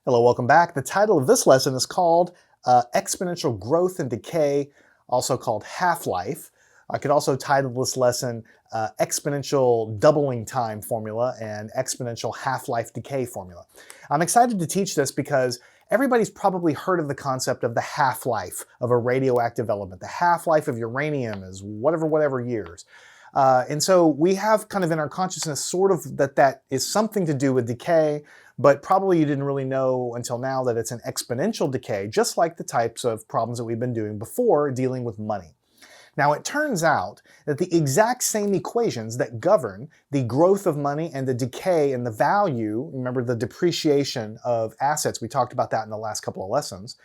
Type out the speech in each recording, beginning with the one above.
Hello, welcome back. The title of this lesson is called Exponential Growth and Decay, also called Half-Life. I could also title this lesson Exponential Doubling Time Formula and Exponential Half-Life Decay Formula. I'm excited to teach this because everybody's probably heard of the concept of the half-life of a radioactive element. The half-life of uranium is whatever years. And so we have kind of in our consciousness sort of that is something to do with decay, but probably you didn't really know until now that it's an exponential decay, just like the types of problems that we've been doing before dealing with money. Now it turns out that the exact same equations that govern the growth of money and the decay and the value, remember the depreciation of assets, we talked about that in the last couple of lessons,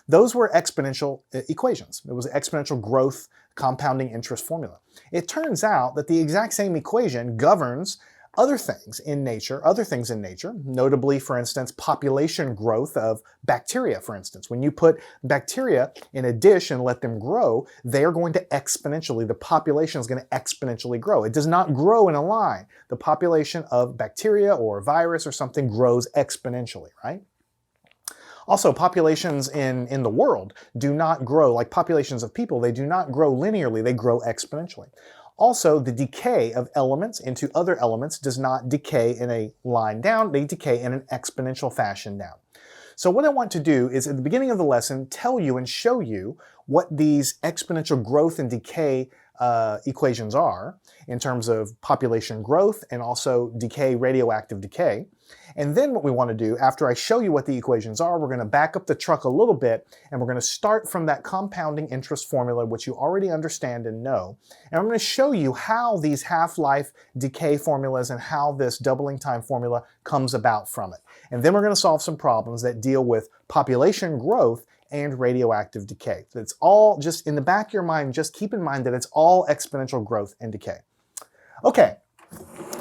those were exponential equations. It was an exponential growth compounding interest formula. It turns out that the exact same equation governs other things in nature, notably, for instance, population growth of bacteria, for instance. When you put bacteria in a dish and let them grow, they are going to exponentially, the population is going to exponentially grow. It does not grow in a line. The population of bacteria or a virus or something grows exponentially, right? Also, populations in the world do not grow, like populations of people, they do not grow linearly, they grow exponentially. Also, the decay of elements into other elements does not decay in a line down, they decay in an exponential fashion down. So what I want to do is at the beginning of the lesson tell you and show you what these exponential growth and decay equations are in terms of population growth and also decay, radioactive decay. And then what we want to do, after I show you what the equations are, we're going to back up the truck a little bit and we're going to start from that compounding interest formula, which you already understand and know. And I'm going to show you how these half-life decay formulas and how this doubling time formula comes about from it. And then we're going to solve some problems that deal with population growth and radioactive decay. So it's all just in the back of your mind, just keep in mind that it's all exponential growth and decay. Okay.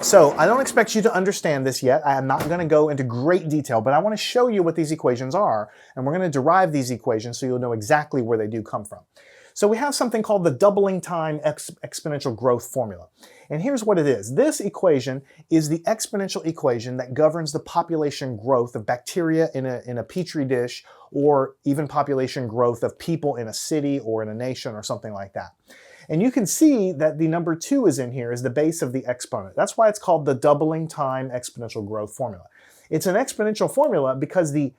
So I don't expect you to understand this yet. I am not going to go into great detail, but I want to show you what these equations are, and we're going to derive these equations so you'll know exactly where they do come from. So we have something called the doubling time exponential growth formula. And here's what it is. This equation is the exponential equation that governs the population growth of bacteria in a petri dish, or even population growth of people in a city or in a nation or something like that. And you can see that the number 2 is in here as the base of the exponent. That's why it's called the doubling time exponential growth formula. It's an exponential formula because the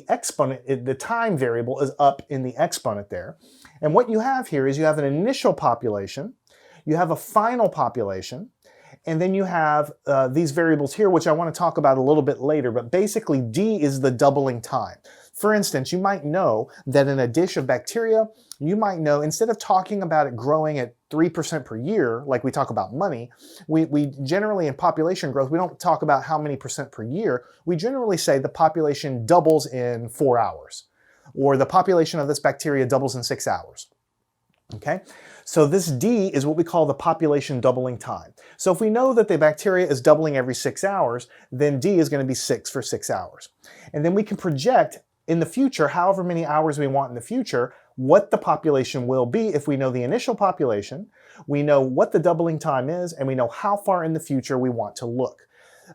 exponent, the time variable, is up in the exponent there. And what you have here is you have an initial population, you have a final population, and then you have these variables here, which I want to talk about a little bit later, but basically D is the doubling time. For instance, you might know that in a dish of bacteria, you might know instead of talking about it growing at 3% per year, like we talk about money, we generally in population growth, we don't talk about how many percent per year. We generally say the population doubles in 4 hours, or the population of this bacteria doubles in 6 hours. Okay, so this D is what we call the population doubling time. So if we know that the bacteria is doubling every 6 hours, then D is going to be 6 for 6 hours. And then we can project in the future, however many hours we want in the future, what the population will be if we know the initial population, we know what the doubling time is, and we know how far in the future we want to look.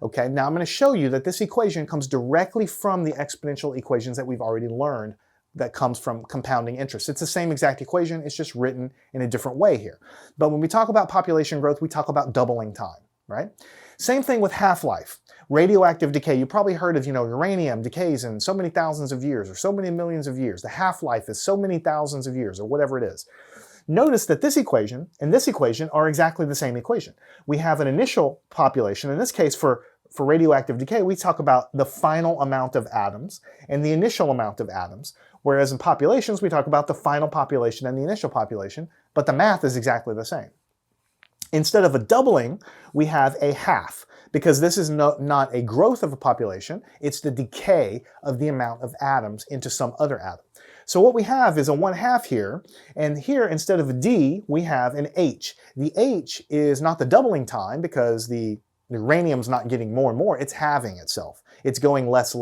Okay, now I'm going to show you that this equation comes directly from the exponential equations that we've already learned that comes from compounding interest. It's the same exact equation, it's just written in a different way here. But when we talk about population growth, we talk about doubling time, right? Same thing with half-life. Radioactive decay, you probably heard of, uranium decays in so many thousands of years or so many millions of years. The half-life is so many thousands of years or whatever it is. Notice that this equation and this equation are exactly the same equation. We have an initial population. In this case, for radioactive decay, we talk about the final amount of atoms and the initial amount of atoms, whereas in populations, we talk about the final population and the initial population, but the math is exactly the same. Instead of a doubling, we have a half, because this is not a growth of a population, it's the decay of the amount of atoms into some other atom. So what we have is a 1/2 here, and here instead of a D, we have an H. The H is not the doubling time because the uranium's not getting more and more, it's halving itself. It's going less.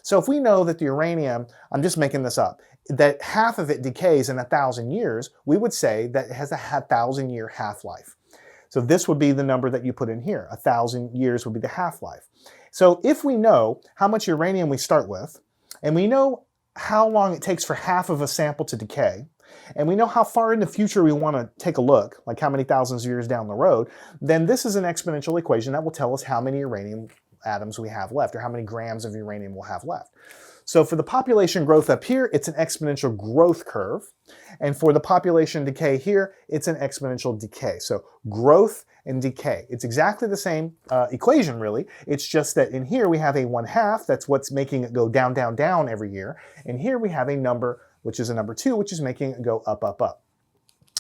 So if we know that the uranium, I'm just making this up, that half of it decays in 1,000 years, we would say that it has a 1,000-year half-life. So this would be the number that you put in here. 1,000 years would be the half-life. So if we know how much uranium we start with, and we know how long it takes for half of a sample to decay, and we know how far in the future we want to take a look, like how many thousands of years down the road, then this is an exponential equation that will tell us how many uranium atoms we have left, or how many grams of uranium we'll have left. So for the population growth up here, it's an exponential growth curve. And for the population decay here, it's an exponential decay. So growth and decay. It's exactly the same equation, really. It's just that in here we have a 1/2. That's what's making it go down, down, down every year. And here we have a number, which is a number 2, which is making it go up, up, up.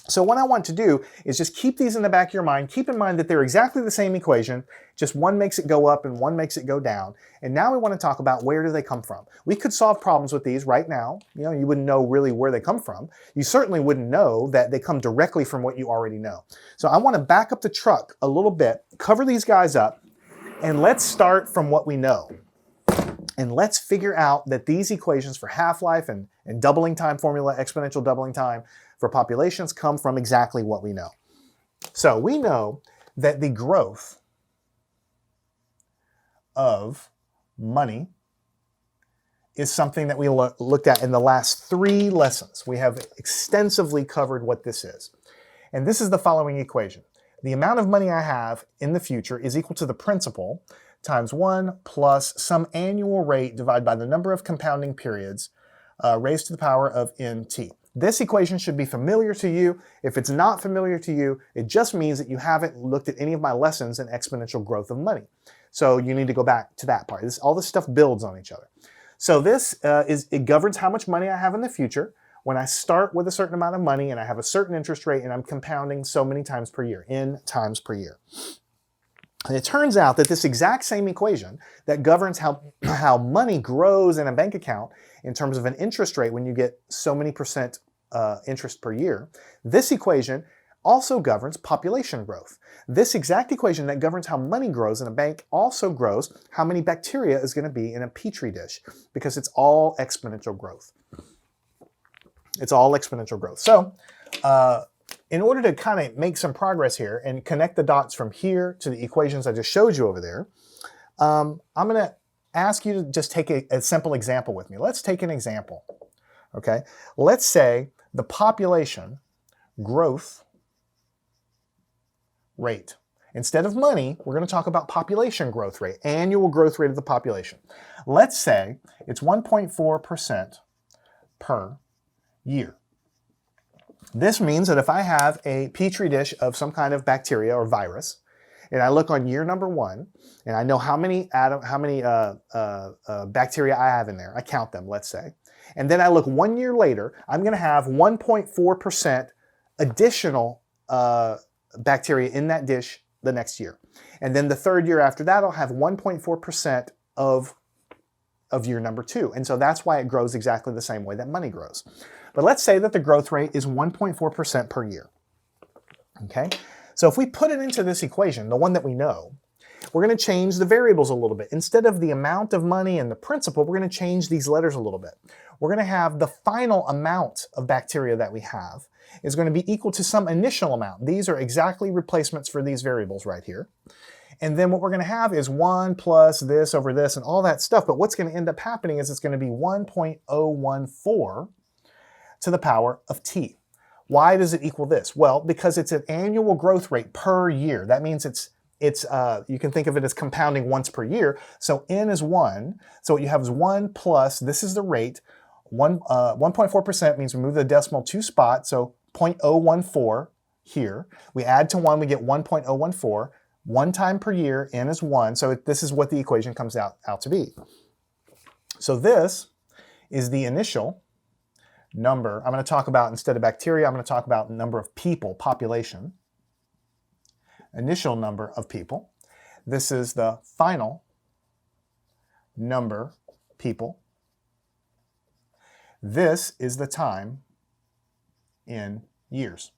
So what I want to do is just keep these in the back of your mind. Keep in mind that they're exactly the same equation, just one makes it go up and one makes it go down. And now we want to talk about where do they come from. We could solve problems with these right now. You wouldn't know really where they come from. You certainly wouldn't know that they come directly from what you already know. So I want to back up the truck a little bit, cover these guys up, and let's start from what we know. And let's figure out that these equations for half-life and doubling time formula, exponential doubling time for populations come from exactly what we know. So we know that the growth of money is something that we looked at in the last 3 lessons. We have extensively covered what this is. And this is the following equation. The amount of money I have in the future is equal to the principal times 1 plus some annual rate divided by the number of compounding periods raised to the power of nt. This equation should be familiar to you. If it's not familiar to you, it just means that you haven't looked at any of my lessons in exponential growth of money. So you need to go back to that part. All this stuff builds on each other. So this it governs how much money I have in the future when I start with a certain amount of money and I have a certain interest rate and I'm compounding so many times per year, n times per year. And it turns out that this exact same equation that governs how money grows in a bank account in terms of an interest rate when you get so many percent interest per year, this equation also governs population growth. This exact equation that governs how money grows in a bank also grows how many bacteria is going to be in a petri dish, because it's all exponential growth. It's all exponential growth. So in order to kind of make some progress here and connect the dots from here to the equations I just showed you over there, I'm going to ask you to just take a simple example with me. Let's take an example. Okay, let's say the population growth rate. Instead of money, we're going to talk about population growth rate, annual growth rate of the population. Let's say it's 1.4% per year. This means that if I have a petri dish of some kind of bacteria or virus, and I look on year number 1, and I know how many bacteria I have in there, I count them, let's say, and then I look 1 year later, I'm going to have 1.4% additional bacteria in that dish the next year. And then the 3rd year after that, I'll have 1.4% of year number 2. And so that's why it grows exactly the same way that money grows. But let's say that the growth rate is 1.4% per year. Okay? So if we put it into this equation, the one that we know, we're going to change the variables a little bit. Instead of the amount of money and the principal, we're going to change these letters a little bit. We're going to have the final amount of bacteria that we have is going to be equal to some initial amount. These are exactly replacements for these variables right here. And then what we're going to have is 1 plus this over this and all that stuff. But what's going to end up happening is it's going to be 1.014 to the power of t. Why does it equal this? Well, because it's an annual growth rate per year. That means you can think of it as compounding once per year. So n is 1. So what you have is 1 plus, this is the rate. 1.4% means we move the decimal 2 spots, so 0.014 here. We add to 1, we get 1.014. 1 time per year, n is 1. So this is what the equation comes out to be. So this is the initial number. I'm going to talk about, instead of bacteria, I'm going to talk about number of people, population. Initial number of people. This is the final number people. This is the time in years.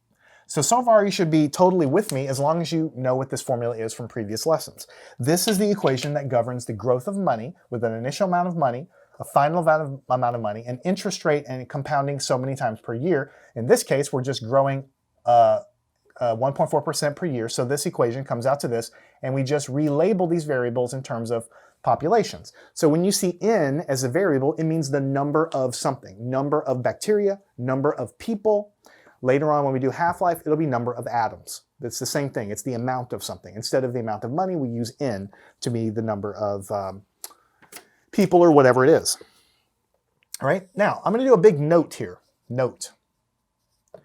So far you should be totally with me as long as you know what this formula is from previous lessons. This is the equation that governs the growth of money with an initial amount of money, a final amount of money, an interest rate, and compounding so many times per year. In this case, we're just growing 1.4% per year. So this equation comes out to this, and we just relabel these variables in terms of populations. So when you see n as a variable, it means the number of something, number of bacteria, number of people. Later on when we do half-life, it'll be number of atoms. It's the same thing. It's the amount of something. Instead of the amount of money, we use n to be the number of people or whatever it is. All right, now I'm going to do a big note here. Note.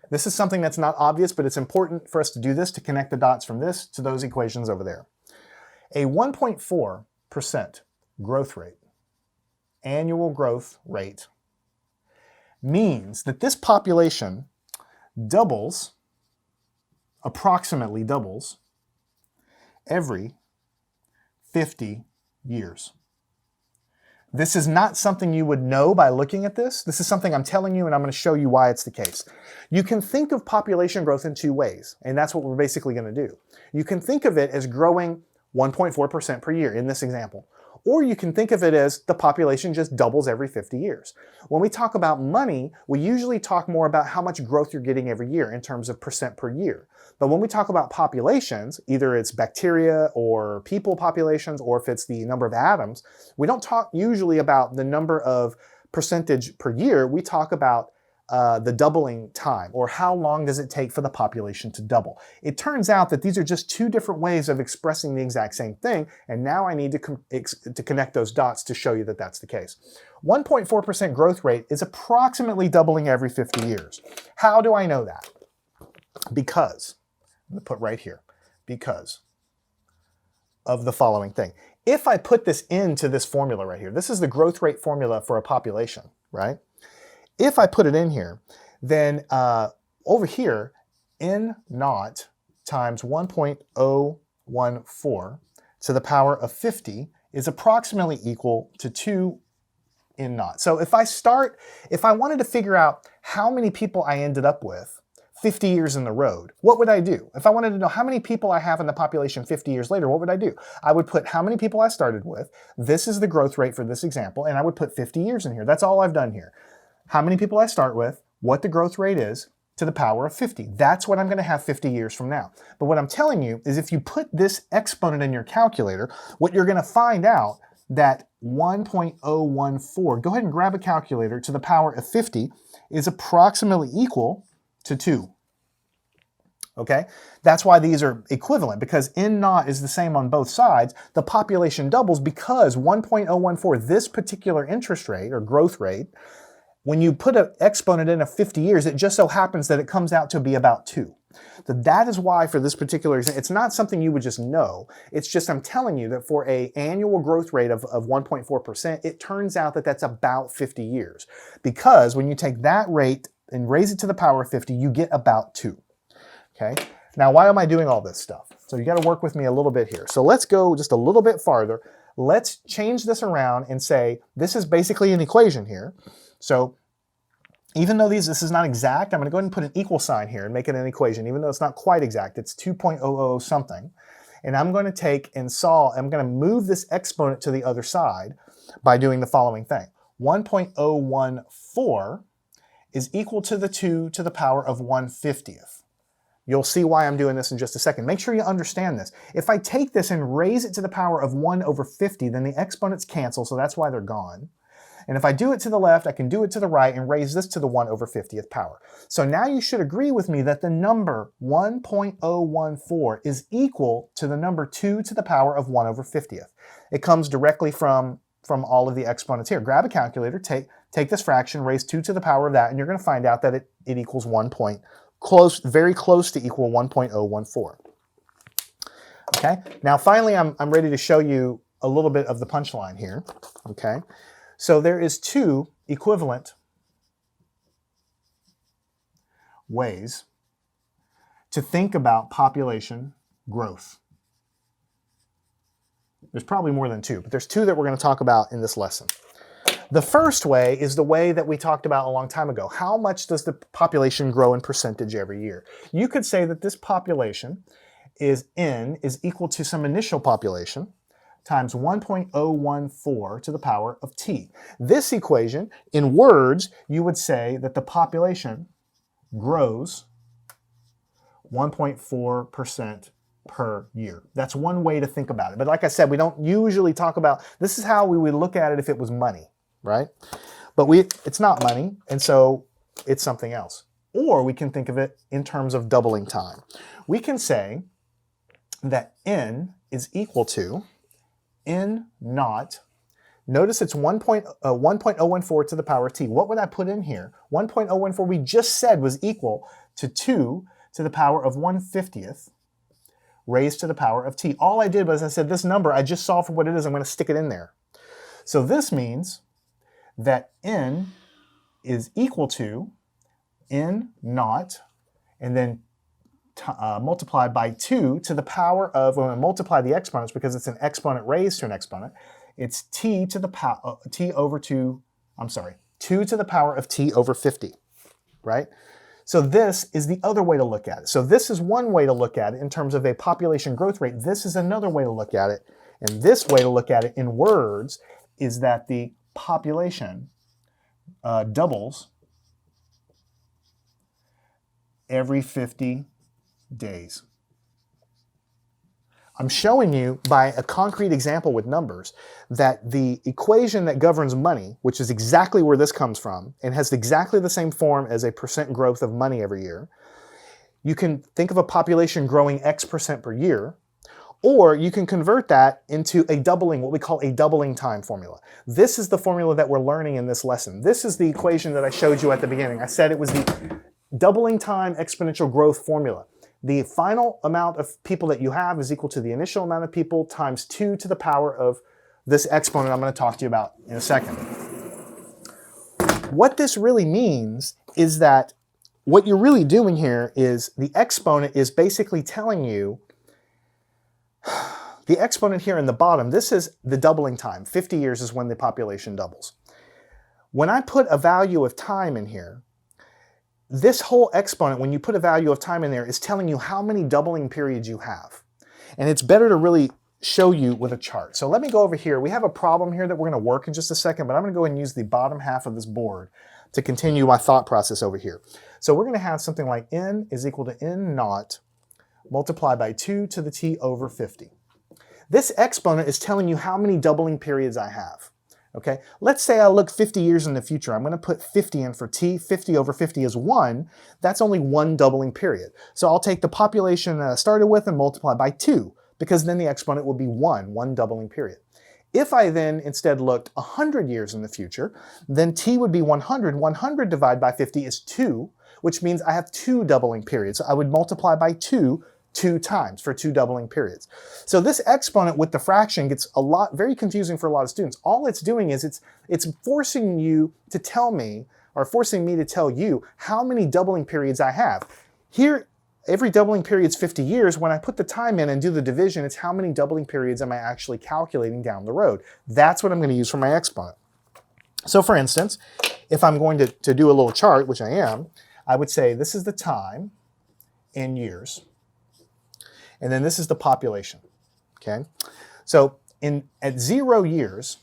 This is something that's not obvious, but it's important for us to do this to connect the dots from this to those equations over there. A 1.4% growth rate, annual growth rate, means that this population doubles, approximately doubles, every 50 years. This is not something you would know by looking at this. This is something I'm telling you, and I'm going to show you why it's the case. You can think of population growth in two ways, and that's what we're basically going to do. You can think of it as growing 1.4% per year in this example. Or you can think of it as the population just doubles every 50 years. When we talk about money, we usually talk more about how much growth you're getting every year in terms of percent per year. But when we talk about populations, either it's bacteria or people populations, or if it's the number of atoms, we don't talk usually about the number of percentage per year. We talk about the doubling time, or how long does it take for the population to double. It turns out that these are just two different ways of expressing the exact same thing, and now I need to connect those dots to show you that that's the case. 1.4% growth rate is approximately doubling every 50 years. How do I know that? Because, I'm going to put right here, because of the following thing. If I put this into this formula right here, this is the growth rate formula for a population, right? If I put it in here, then over here, n naught times 1.014 to the power of 50 is approximately equal to 2 n naught. So if I wanted to figure out how many people I ended up with 50 years in the road, what would I do? If I wanted to know how many people I have in the population 50 years later, what would I do? I would put how many people I started with. This is the growth rate for this example, and I would put 50 years in here. That's all I've done here. How many people I start with, what the growth rate is, to the power of 50. That's what I'm going to have 50 years from now. But what I'm telling you is if you put this exponent in your calculator, what you're going to find out that 1.014, go ahead and grab a calculator, to the power of 50 is approximately equal to 2. Okay? That's why these are equivalent, because n naught is the same on both sides. The population doubles because 1.014, this particular interest rate or growth rate, when you put an exponent in of 50 years, it just so happens that it comes out to be about 2. So that is why for this particular example, it's not something you would just know. It's just I'm telling you that for an annual growth rate of 1.4%, it turns out that that's about 50 years. Because when you take that rate and raise it to the power of 50, you get about 2. Okay? Now, why am I doing all this stuff? So you got to work with me a little bit here. So let's go just a little bit farther. Let's change this around and say this is basically an equation here. So even though this is not exact, I'm going to go ahead and put an equal sign here and make it an equation, even though it's not quite exact. It's 2.00 something. And I'm going to take and solve, I'm going to move this exponent to the other side by doing the following thing. 1.014 is equal to the 2 to the power of 1/50th. You'll see why I'm doing this in just a second. Make sure you understand this. If I take this and raise it to the power of 1/50, then the exponents cancel, so that's why they're gone. And if I do it to the left, I can do it to the right and raise this to the 1/50th power. So now you should agree with me that the number 1.014 is equal to the number 2 to the power of 1/50th. It comes directly from all of the exponents here. Grab a calculator, take this fraction, raise 2 to the power of that, and you're going to find out that it equals very close to equal 1.014. Okay, now finally I'm ready to show you a little bit of the punchline here. Okay. So there is 2 equivalent ways to think about population growth. There's probably more than 2, but there's 2 that we're going to talk about in this lesson. The first way is the way that we talked about a long time ago. How much does the population grow in percentage every year? You could say that this population is n is equal to some initial population times 1.014 to the power of t. This equation, in words, you would say that the population grows 1.4% per year. That's one way to think about it. But like I said, we don't usually talk about, this is how we would look at it if it was money, right? But it's not money, and so it's something else. Or we can think of it in terms of doubling time. We can say that n is equal to n naught. Notice it's 1.014 to the power of t. What would I put in here? 1.014 we just said was equal to 2 to the power of 1/50th raised to the power of t. All I did was I said this number, I just saw for what it is, I'm going to stick it in there. So this means that n is equal to n naught, and then multiplied by 2 to the power of, when I multiply the exponents because it's an exponent raised to an exponent, it's t to the power, t over 2, I'm sorry, 2 to the power of t over 50, right? So this is the other way to look at it. So this is one way to look at it in terms of a population growth rate. This is another way to look at it. And this way to look at it in words is that the population doubles every 50 days. I'm showing you by a concrete example with numbers that the equation that governs money, which is exactly where this comes from and has exactly the same form as a percent growth of money every year, you can think of a population growing X percent per year, or you can convert that into a doubling, what we call a doubling time formula. This is the formula that we're learning in this lesson. This is the equation that I showed you at the beginning. I said it was the doubling time exponential growth formula. The final amount of people that you have is equal to the initial amount of people times 2 to the power of this exponent I'm going to talk to you about in a second. What this really means is that what you're really doing here is the exponent is basically telling you, the exponent here in the bottom, this is the doubling time. 50 years is when the population doubles. When I put a value of time in here, this whole exponent, when you put a value of time in there, is telling you how many doubling periods you have. And it's better to really show you with a chart. So let me go over here. We have a problem here that we're going to work in just a second, but I'm going to go ahead and use the bottom half of this board to continue my thought process over here. So we're going to have something like n is equal to n naught multiplied by 2 to the t over 50. This exponent is telling you how many doubling periods I have. Okay, let's say I look 50 years in the future. I'm going to put 50 in for t. 50 over 50 is 1. That's only one doubling period. So I'll take the population that I started with and multiply by 2, because then the exponent will be 1 doubling period. If I then instead looked 100 years in the future, then t would be 100. 100 divided by 50 is 2, which means I have 2 doubling periods. So I would multiply by 2 times for 2 doubling periods. So this exponent with the fraction gets very confusing for a lot of students. All it's doing is it's forcing you to tell me, or forcing me to tell you, how many doubling periods I have. Here, every doubling period is 50 years. When I put the time in and do the division, it's how many doubling periods am I actually calculating down the road. That's what I'm going to use for my exponent. So for instance, if I'm going to do a little chart, which I am, I would say this is the time in years. And then this is the population, okay? So at 0 years,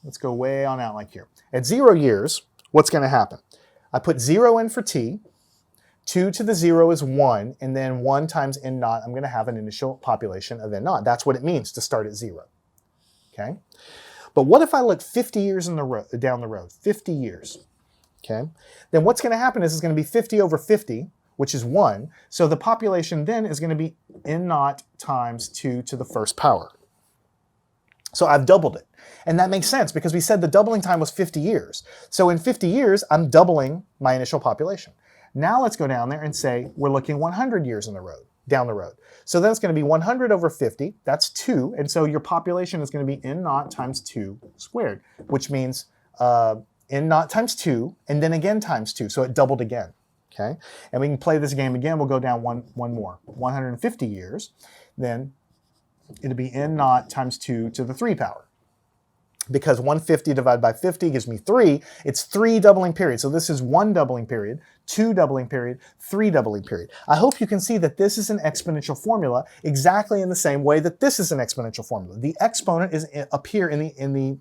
let's go way on out like here. At 0 years, what's going to happen? I put 0 in for t, 2 to the 0 is 1, and then 1 times n naught, I'm going to have an initial population of n naught. That's what it means to start at 0, okay? But what if I look 50 years down the road, 50 years, okay? Then what's going to happen is it's going to be 50 over 50, which is 1. So the population then is going to be n naught times 2 to the first power. So I've doubled it. And that makes sense because we said the doubling time was 50 years. So in 50 years, I'm doubling my initial population. Now let's go down there and say we're looking 100 years down the road. So then it's going to be 100 over 50. That's 2. And so your population is going to be n naught times 2 squared, which means n naught times 2 and then again times 2. So it doubled again. Okay, and we can play this game again. We'll go down one more. 150 years, then it'll be n naught times 2 to the 3 power. Because 150 divided by 50 gives me 3. It's 3 doubling periods. So this is 1 doubling period, 2 doubling period, 3 doubling period. I hope you can see that this is an exponential formula exactly in the same way that this is an exponential formula. The exponent is up here in the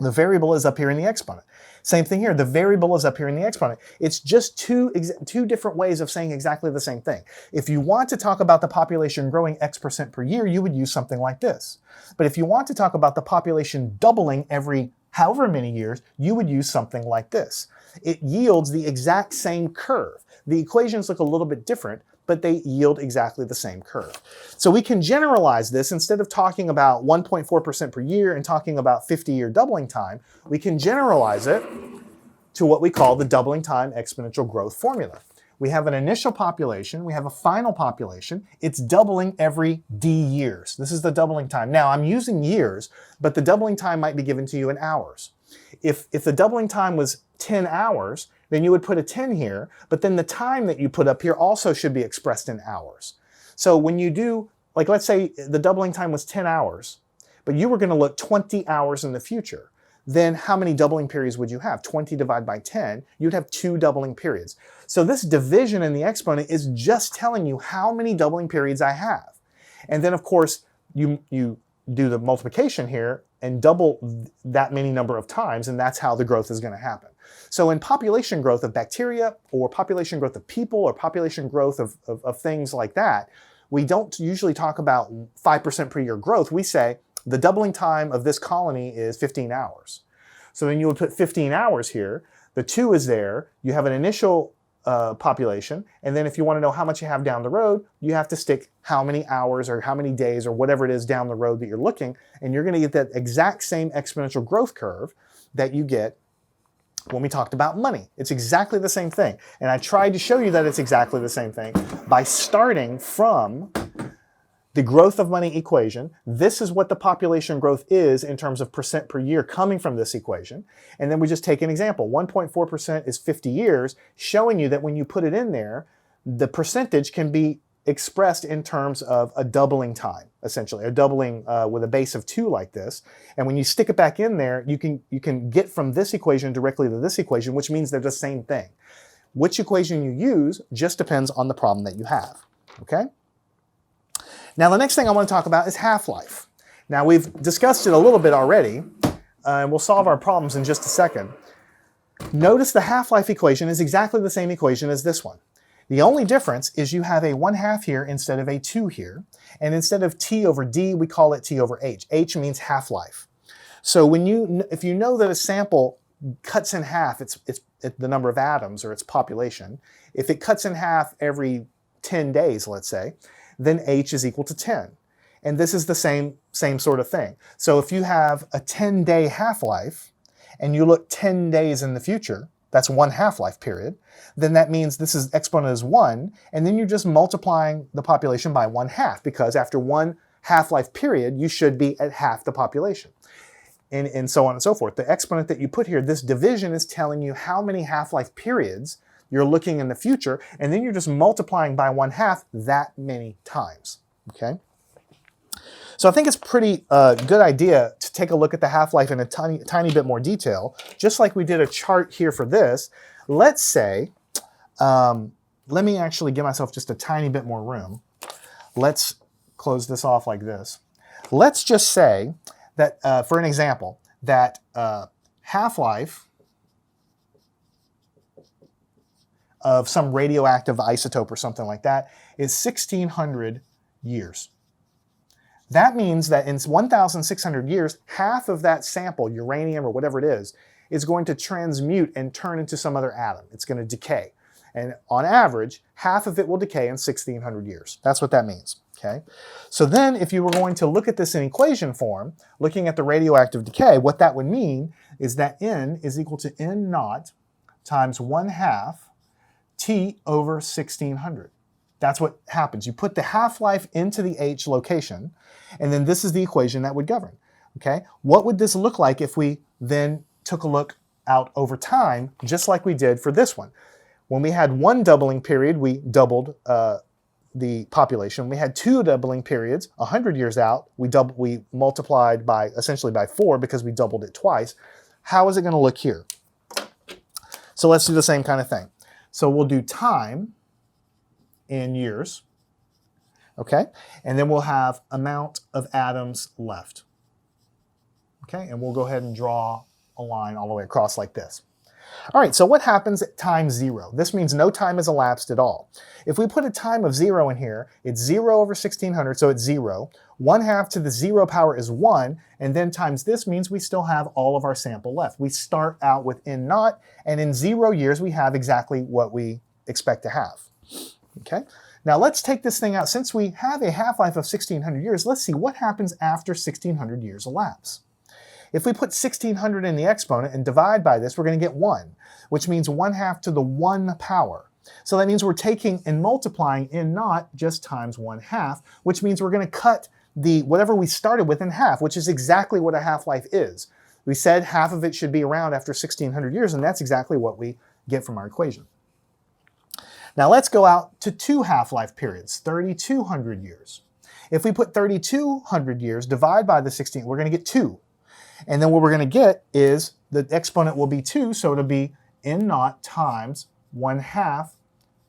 The variable is up here in the exponent. Same thing here, the variable is up here in the exponent. It's just two different ways of saying exactly the same thing. If you want to talk about the population growing X% per year, you would use something like this. But if you want to talk about the population doubling every however many years, you would use something like this. It yields the exact same curve. The equations look a little bit different, but they yield exactly the same curve. So we can generalize this. Instead of talking about 1.4% per year and talking about 50-year doubling time, we can generalize it to what we call the doubling time exponential growth formula. We have an initial population, we have a final population, it's doubling every d years. This is the doubling time. Now I'm using years, but the doubling time might be given to you in hours. If the doubling time was 10 hours, then you would put a 10 here, but then the time that you put up here also should be expressed in hours. So when you do, like let's say the doubling time was 10 hours, but you were going to look 20 hours in the future, then how many doubling periods would you have? 20 divided by 10, you'd have 2 doubling periods. So this division in the exponent is just telling you how many doubling periods I have. And then of course, you do the multiplication here and double that many number of times, and that's how the growth is going to happen. So in population growth of bacteria or population growth of people or population growth of things like that, we don't usually talk about 5% per year growth. We say the doubling time of this colony is 15 hours. So then you would put 15 hours here. The 2 is there. You have an initial population. And then if you want to know how much you have down the road, you have to stick how many hours or how many days or whatever it is down the road that you're looking. And you're going to get that exact same exponential growth curve that you get when we talked about money. It's exactly the same thing. And I tried to show you that it's exactly the same thing by starting from the growth of money equation. This is what the population growth is in terms of percent per year coming from this equation. And then we just take an example. 1.4% is 50 years, showing you that when you put it in there, the percentage can be expressed in terms of a doubling time, essentially, a doubling with a base of 2 like this. And when you stick it back in there, you can get from this equation directly to this equation, which means they're the same thing. Which equation you use just depends on the problem that you have, okay? Now the next thing I want to talk about is half-life. Now we've discussed it a little bit already, and we'll solve our problems in just a second. Notice the half-life equation is exactly the same equation as this one. The only difference is you have a 1/2 here instead of a 2 here. And instead of T over D, we call it T over H. H means half-life. So if you know that a sample cuts in half it's the number of atoms or its population, if it cuts in half every 10 days, let's say, then H is equal to 10. And this is the same sort of thing. So if you have a 10-day half-life and you look 10 days in the future, that's 1 half-life period, then that means this is exponent is 1, and then you're just multiplying the population by 1/2, because after 1 half-life period, you should be at half the population, and so on and so forth. The exponent that you put here, this division is telling you how many half-life periods you're looking in the future, and then you're just multiplying by 1/2 that many times, okay? So I think it's pretty good idea to take a look at the half-life in a tiny bit more detail, just like we did a chart here for this. Let's say, let me actually give myself just a tiny bit more room. Let's close this off like this. Let's just say that, for an example, that half-life of some radioactive isotope or something like that is 1,600 years. That means that in 1,600 years, half of that sample, uranium or whatever it is going to transmute and turn into some other atom. It's going to decay. And on average, half of it will decay in 1,600 years. That's what that means, okay? So then if you were going to look at this in equation form, looking at the radioactive decay, what that would mean is that N is equal to N naught times 1/2 T over 1,600. That's what happens. You put the half-life into the H location, and then this is the equation that would govern, okay? What would this look like if we then took a look out over time, just like we did for this one? When we had 1 doubling period, we doubled the population. We had 2 doubling periods, 100 years out, we multiplied by essentially by 4 because we doubled it twice. How is it going to look here? So let's do the same kind of thing. So we'll do time in years, okay? And then we'll have amount of atoms left, Okay, and we'll go ahead and draw a line all the way across like this. All right, so what happens at time 0? This means no time has elapsed at all. If we put a time of 0 in here, it's 0 over 1600, so it's 0. 1/2 to the 0 power is 1, and then times this means we still have all of our sample left. We start out with n naught, and in 0 years we have exactly what we expect to have. Okay, now let's take this thing out. Since we have a half-life of 1600 years, let's see what happens after 1600 years elapse. If we put 1600 in the exponent and divide by this, we're going to get 1, which means 1/2 to the 1 power. So that means we're taking and multiplying n naught just times 1/2, which means we're going to cut the whatever we started with in half, which is exactly what a half-life is. We said half of it should be around after 1600 years, and that's exactly what we get from our equation. Now let's go out to 2 half-life periods, 3200 years. If we put 3200 years, divide by the 16, we're going to get 2. And then what we're going to get is the exponent will be 2, so it'll be n naught times 1/2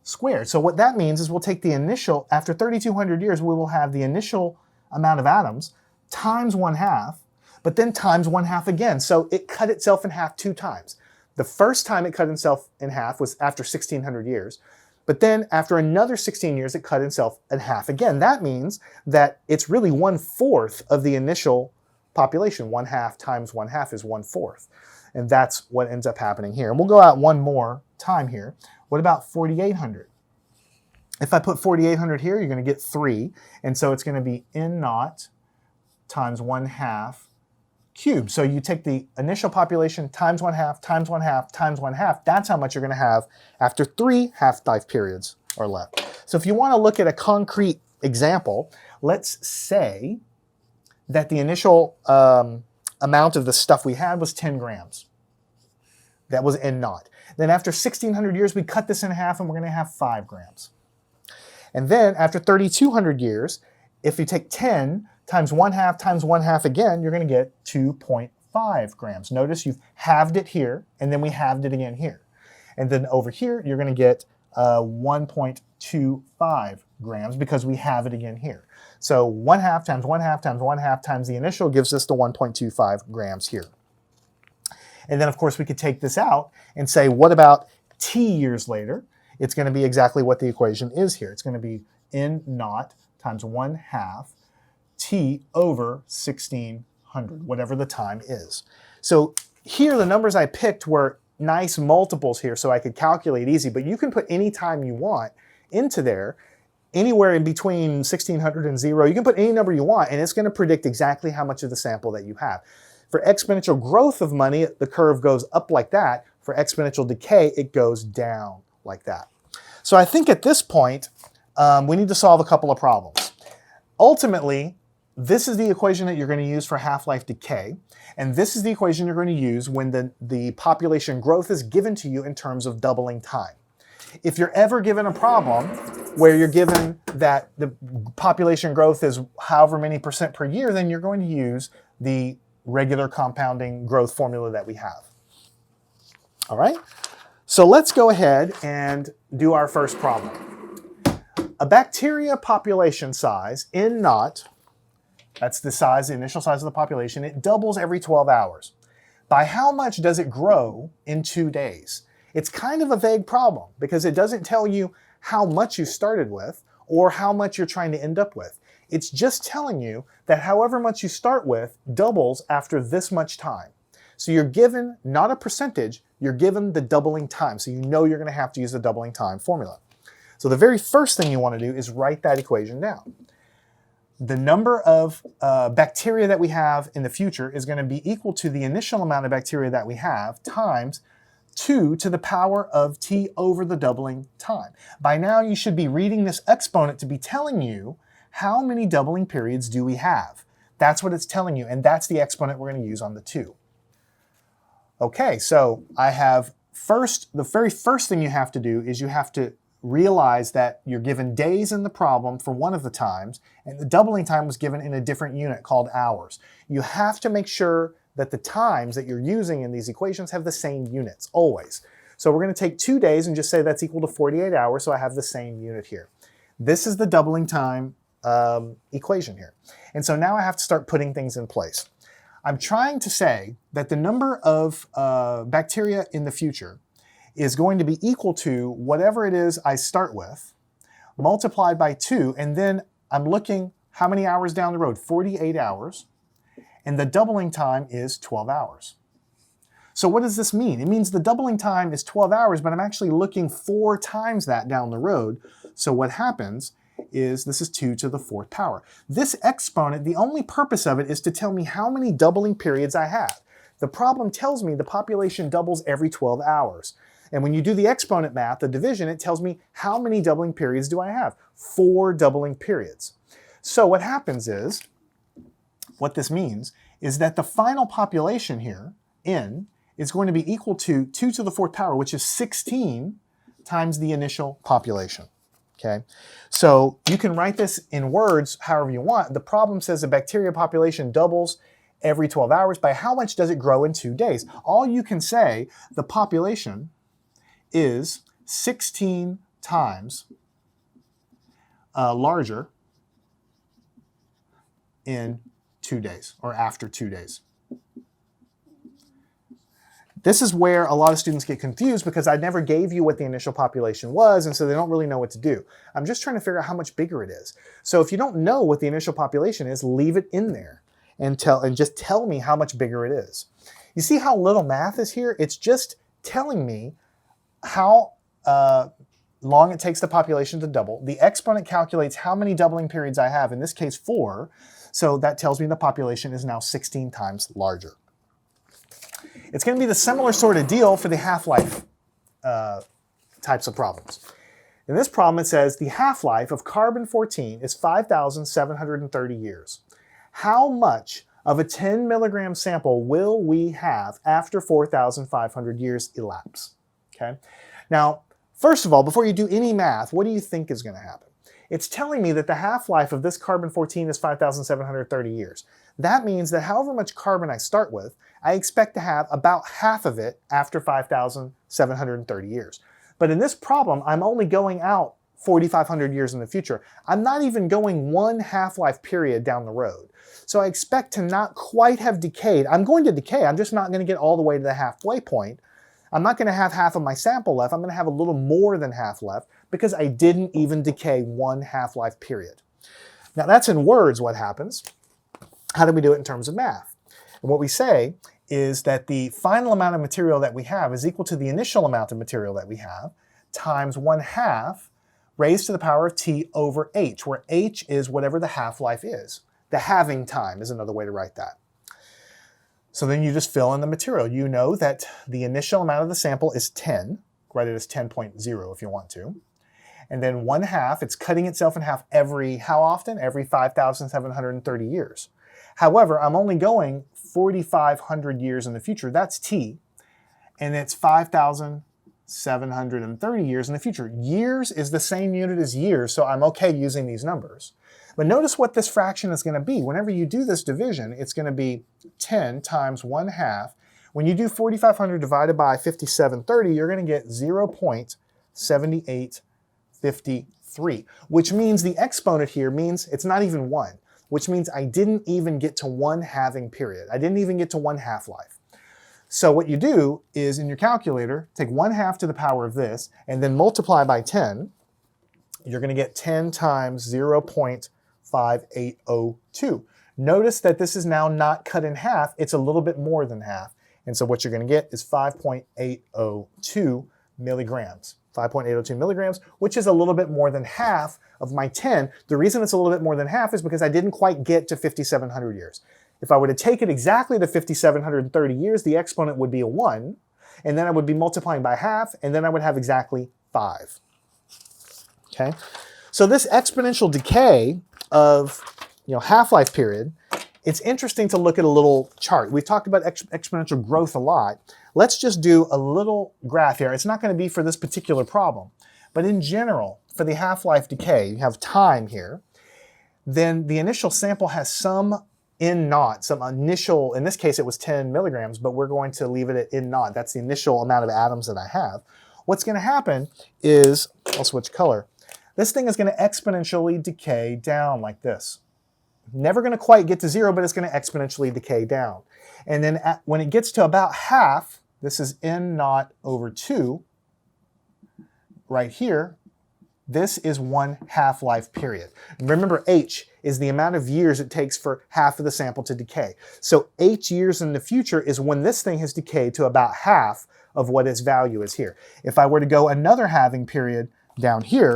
squared. So what that means is we'll take the initial, after 3200 years, we will have the initial amount of atoms times 1/2, but then times 1/2 again. So it cut itself in half 2 times. The first time it cut itself in half was after 1600 years, but then after another 16 years, it cut itself in half again. That means that it's really 1/4 of the initial population. 1/2 times 1/2 is 1/4. And that's what ends up happening here. And we'll go out one more time here. What about 4800? If I put 4800 here, you're going to get 3. And so it's going to be n naught times 1/2 cubed. So you take the initial population times 1/2 times 1/2 times 1/2. That's how much you're going to have after 3 half-life periods are left. So if you want to look at a concrete example, let's say that the initial amount of the stuff we had was 10 grams. That was n naught. Then after 1600 years, we cut this in half and we're going to have 5 grams. And then after 3200 years, if you take 10 times 1/2 times 1/2 again, you're going to get 2.5 grams. Notice you've halved it here, and then we halved it again here. And then over here, you're going to get 1.25 grams because we have it again here. So 1/2 times 1/2 times 1/2 times the initial gives us the 1.25 grams here. And then, of course, we could take this out and say, what about t years later? It's going to be exactly what the equation is here. It's going to be n naught times 1/2 t over 1600, whatever the time is. So here, the numbers I picked were nice multiples here, so I could calculate easy, but you can put any time you want into there, anywhere in between 1600 and 0. You can put any number you want, and it's going to predict exactly how much of the sample that you have. For exponential growth of money, the curve goes up like that. For exponential decay, it goes down like that. So I think at this point, we need to solve a couple of problems. Ultimately, this is the equation that you're going to use for half-life decay, and this is the equation you're going to use when the population growth is given to you in terms of doubling time. If you're ever given a problem where you're given that the population growth is however many % per year, then you're going to use the regular compounding growth formula that we have. All right, so let's go ahead and do our first problem. A bacteria population size, n naught, that's the size, the initial size of the population, it doubles every 12 hours. By how much does it grow in 2 days? It's kind of a vague problem because it doesn't tell you how much you started with or how much you're trying to end up with. It's just telling you that however much you start with doubles after this much time. So you're given not a percentage, you're given the doubling time. So you know you're going to have to use the doubling time formula. So the very first thing you want to do is write that equation down. The number of bacteria that we have in the future is going to be equal to the initial amount of bacteria that we have times 2 to the power of t over the doubling time. By now you should be reading this exponent to be telling you how many doubling periods do we have. That's what it's telling you, and that's the exponent we're going to use on the 2. Okay, so I have the very first thing you have to do is you have to realize that you're given days in the problem for one of the times, and the doubling time was given in a different unit called hours. You have to make sure that the times that you're using in these equations have the same units, always. So we're going to take 2 days and just say that's equal to 48 hours, so I have the same unit here. This is the doubling time equation here. And so now I have to start putting things in place. I'm trying to say that the number of bacteria in the future is going to be equal to whatever it is I start with, multiplied by 2, and then I'm looking how many hours down the road? 48 hours, and the doubling time is 12 hours. So what does this mean? It means the doubling time is 12 hours, but I'm actually looking 4 times that down the road. So what happens is this is 2 to the 4th power. This exponent, the only purpose of it is to tell me how many doubling periods I have. The problem tells me the population doubles every 12 hours. And when you do the exponent math, the division, it tells me how many doubling periods do I have? 4 doubling periods. So what happens is, what this means is that the final population here, n, is going to be equal to 2 to the 4th power, which is 16 times the initial population. Okay, so you can write this in words however you want. The problem says the bacteria population doubles every 12 hours. By how much does it grow in 2 days? All you can say, the population is 16 times larger in 2 days, or after 2 days. This is where a lot of students get confused because I never gave you what the initial population was, and so they don't really know what to do. I'm just trying to figure out how much bigger it is. So if you don't know what the initial population is, leave it in there and just tell me how much bigger it is. You see how little math is here? It's just telling me how long it takes the population to double. The exponent calculates how many doubling periods I have, in this case 4, so that tells me the population is now 16 times larger. It's going to be the similar sort of deal for the half-life types of problems. In this problem, it says the half-life of carbon-14 is 5,730 years. How much of a 10 milligram sample will we have after 4,500 years elapse? Okay. Now, first of all, before you do any math, what do you think is going to happen? It's telling me that the half-life of this carbon-14 is 5,730 years. That means that however much carbon I start with, I expect to have about half of it after 5,730 years. But in this problem, I'm only going out 4,500 years in the future. I'm not even going 1 half-life period down the road. So I expect to not quite have decayed. I'm going to decay. I'm just not going to get all the way to the halfway point. I'm not going to have half of my sample left. I'm going to have a little more than half left because I didn't even decay 1 half-life period. Now that's in words what happens. How do we do it in terms of math? And what we say is that the final amount of material that we have is equal to the initial amount of material that we have times 1/2 raised to the power of t over h, where h is whatever the half-life is. The halving time is another way to write that. So then you just fill in the material. You know that the initial amount of the sample is 10. Write it as 10.0 if you want to. And then 1/2, it's cutting itself in half every, how often? Every 5,730 years. However, I'm only going 4,500 years in the future. That's t. And it's 5,730 years in the future. Years is the same unit as years, so I'm okay using these numbers. But notice what this fraction is going to be. Whenever you do this division, it's going to be 10 times 1/2. When you do 4,500 divided by 5,730, you're going to get 0.7853, which means the exponent here means it's not even 1, which means I didn't even get to 1 halving period. I didn't even get to 1 half-life. So what you do is in your calculator, take 1/2 to the power of this, and then multiply by 10. You're going to get 10 times 0.5802. Notice that this is now not cut in half, it's a little bit more than half. And so what you're going to get is 5.802 milligrams. 5.802 milligrams, which is a little bit more than half of my 10. The reason it's a little bit more than half is because I didn't quite get to 5,700 years. If I were to take it exactly to 5,730 years, the exponent would be a 1, and then I would be multiplying by half, and then I would have exactly 5. Okay? So this exponential decay of half-life period, it's interesting to look at a little chart. We've talked about exponential growth a lot. Let's just do a little graph here. It's not going to be for this particular problem, but in general, for the half-life decay, you have time here. Then the initial sample has some N naught, some initial, in this case it was 10 milligrams, but we're going to leave it at N naught. That's the initial amount of atoms that I have. What's going to happen is, I'll switch color. This thing is going to exponentially decay down like this. Never going to quite get to 0, but it's going to exponentially decay down. And then when it gets to about half, this is n naught over 2, right here, this is one half-life period. Remember, h is the amount of years it takes for half of the sample to decay. So h years in the future is when this thing has decayed to about half of what its value is here. If I were to go another halving period down here,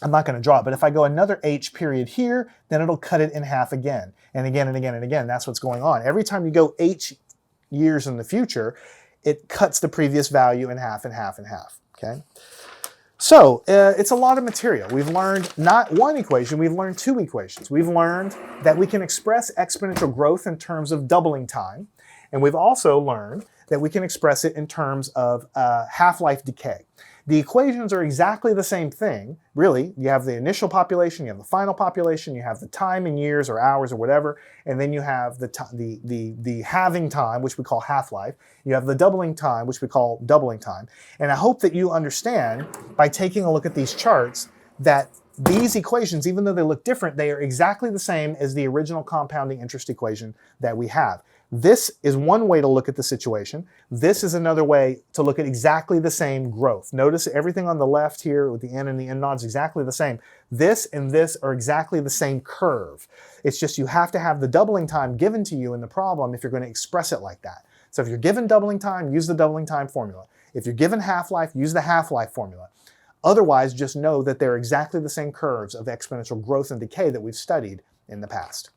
I'm not going to draw it, but if I go another h period here, then it'll cut it in half again, and again, and again, and again. That's what's going on. Every time you go h years in the future, it cuts the previous value in half and half and half, okay? So it's a lot of material. We've learned not one equation, we've learned two equations. We've learned that we can express exponential growth in terms of doubling time, and we've also learned that we can express it in terms of half-life decay. The equations are exactly the same thing, really. You have the initial population, you have the final population, you have the time in years or hours or whatever, and then you have the halving time, which we call half-life. You have the doubling time, which we call doubling time. And I hope that you understand, by taking a look at these charts, that these equations, even though they look different, they are exactly the same as the original compounding interest equation that we have. This is one way to look at the situation. This is another way to look at exactly the same growth. Notice everything on the left here with the n and the n naught is exactly the same. This and this are exactly the same curve. It's just you have to have the doubling time given to you in the problem if you're going to express it like that. So if you're given doubling time, use the doubling time formula. If you're given half-life, use the half-life formula. Otherwise, just know that they're exactly the same curves of exponential growth and decay that we've studied in the past.